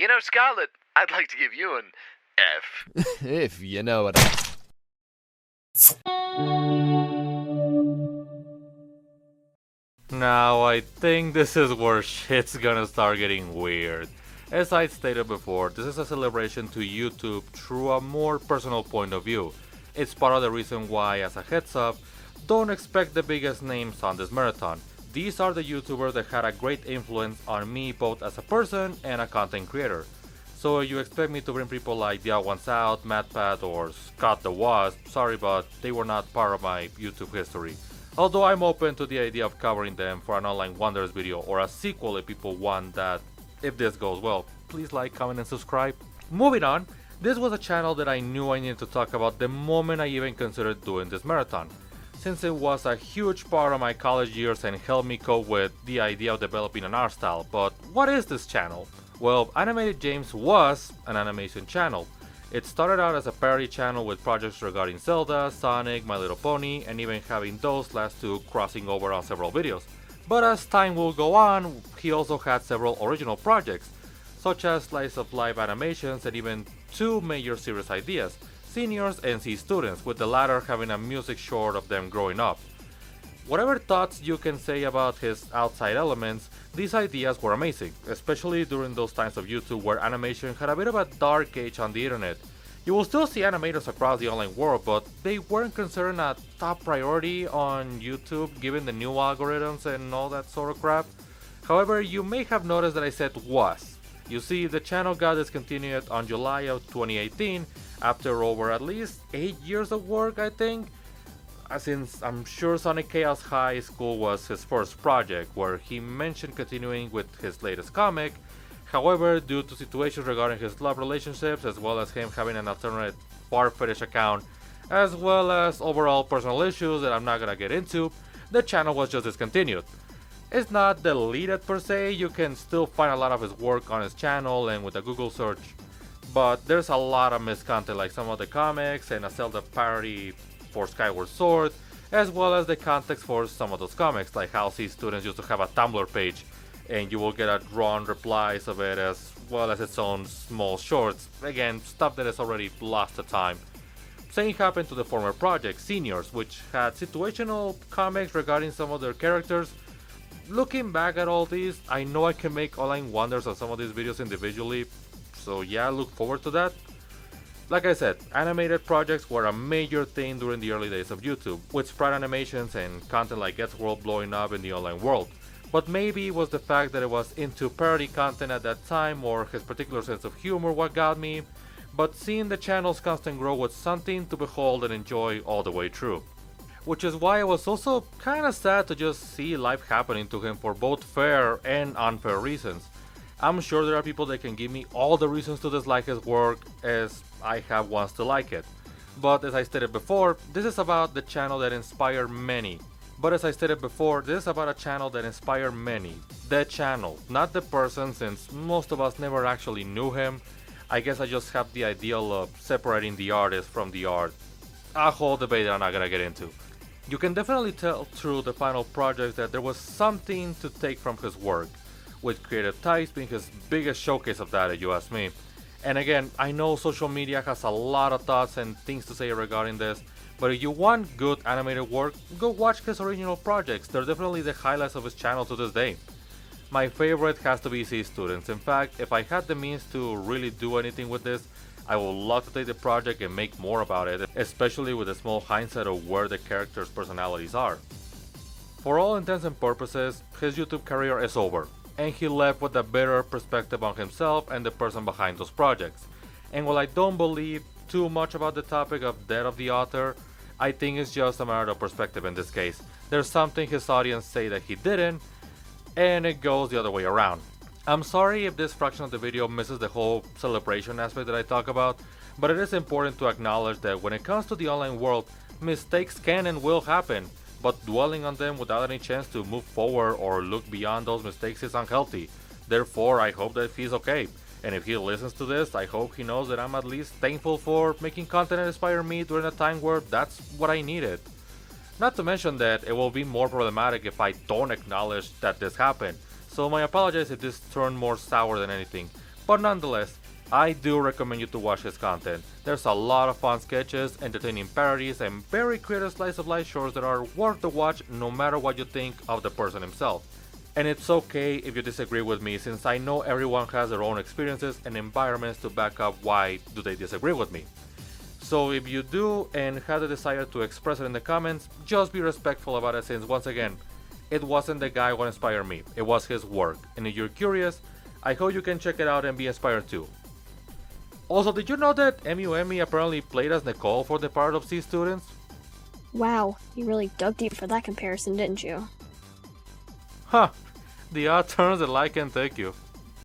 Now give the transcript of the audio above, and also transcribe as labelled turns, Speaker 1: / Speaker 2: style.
Speaker 1: You know, Scarlett, I'd like to give you an F.
Speaker 2: If you know what I...
Speaker 3: Now I think this is where shit's gonna start getting weird. As I stated before, this is a celebration to YouTube through a more personal point of view. It's part of the reason why, as a heads up, don't expect the biggest names on this marathon. These are the YouTubers that had a great influence on me both as a person and a content creator. So you expect me to bring people like The Odd Ones Out, MatPat, or Scott the Wasp, sorry but they were not part of my YouTube history. Although I'm open to the idea of covering them for an Online Wonders video or a sequel if people want that. If this goes well, please like, comment and subscribe. Moving on, this was a channel that I knew I needed to talk about the moment I even considered doing this marathon, since it was a huge part of my college years and helped me cope with the idea of developing an art style. But what is this channel? Well, AnimatedJames was an animation channel. It started out as a parody channel with projects regarding Zelda, Sonic, My Little Pony, and even having those last two crossing over on several videos. But as time will go on, he also had several original projects, such as slice of life animations and even two major series ideas, Seniors and C Students, with the latter having a music short of them growing up. Whatever thoughts you can say about his outside elements, these ideas were amazing, especially during those times of YouTube where animation had a bit of a dark age on the internet. You will still see animators across the online world, but they weren't considered a top priority on YouTube given the new algorithms and all that sort of crap. However, you may have noticed that I said was. You see, the channel got discontinued on July of 2018 after over at least 8 years of work, I think. Since I'm sure Sonic Chaos High School was his first project, where he mentioned continuing with his latest comic. However, due to situations regarding his love relationships, as well as him having an alternate bar fetish account, as well as overall personal issues that I'm not gonna get into, the channel was just discontinued. It's not deleted per se, you can still find a lot of his work on his channel and with a Google search, but there's a lot of missed content like some of the comics and a Zelda parody for Skyward Sword, as well as the context for some of those comics, like how C Students used to have a Tumblr page, and you will get a drawn replies of it as well as its own small shorts, again, stuff that is already lost to time. Same happened to the former project, Seniors, which had situational comics regarding some of their characters. Looking back at all these, I know I can make online wonders on some of these videos individually, so yeah, look forward to that. Like I said, animated projects were a major thing during the early days of YouTube, with sprite animations and content like Get's World blowing up in the online world. But maybe it was the fact that it was into parody content at that time or his particular sense of humor what got me, but seeing the channel's constant growth was something to behold and enjoy all the way through. Which is why it was also kinda sad to just see life happening to him for both fair and unfair reasons. I'm sure there are people that can give me all the reasons to dislike his work as I have ones to like it. But as I stated before, this is about the channel that inspired many. The channel, not the person, since most of us never actually knew him. I guess I just have the ideal of separating the artist from the art. A whole debate that I'm not gonna get into. You can definitely tell through the final project that there was something to take from his work, with Creative Types being his biggest showcase of that if you ask me. And again, I know social media has a lot of thoughts and things to say regarding this, but if you want good animated work, go watch his original projects. They're definitely the highlights of his channel to this day. My favorite has to be C Students. In fact, if I had the means to really do anything with this, I would love to take the project and make more about it, especially with a small hindsight of where the characters' personalities are. For all intents and purposes, his YouTube career is over, and he left with a better perspective on himself and the person behind those projects. And while I don't believe too much about the topic of death of the author, I think it's just a matter of perspective in this case. There's something his audience say that he didn't, and it goes the other way around. I'm sorry if this fraction of the video misses the whole celebration aspect that I talk about, but it is important to acknowledge that when it comes to the online world, mistakes can and will happen, but dwelling on them without any chance to move forward or look beyond those mistakes is unhealthy. Therefore, I hope that he's okay. And if he listens to this, I hope he knows that I'm at least thankful for making content that inspired me during a time where that's what I needed. Not to mention that it will be more problematic if I don't acknowledge that this happened, so my apologies if this turned more sour than anything, But nonetheless, I do recommend you to watch his content. There's a lot of fun sketches, entertaining parodies, and very creative slice of life shorts that are worth the watch no matter what you think of the person himself. And it's okay if you disagree with me, since I know everyone has their own experiences and environments to back up why do they disagree with me. So if you do and have the desire to express it in the comments, just be respectful about it, since once again, it wasn't the guy who inspired me, it was his work. And if you're curious, I hope you can check it out and be inspired too. Also, did you know that MUME apparently played as Nicole for the part of C students?
Speaker 2: Wow, you really dug deep for that comparison, didn't you?
Speaker 3: Huh, the odd turns that life can take you.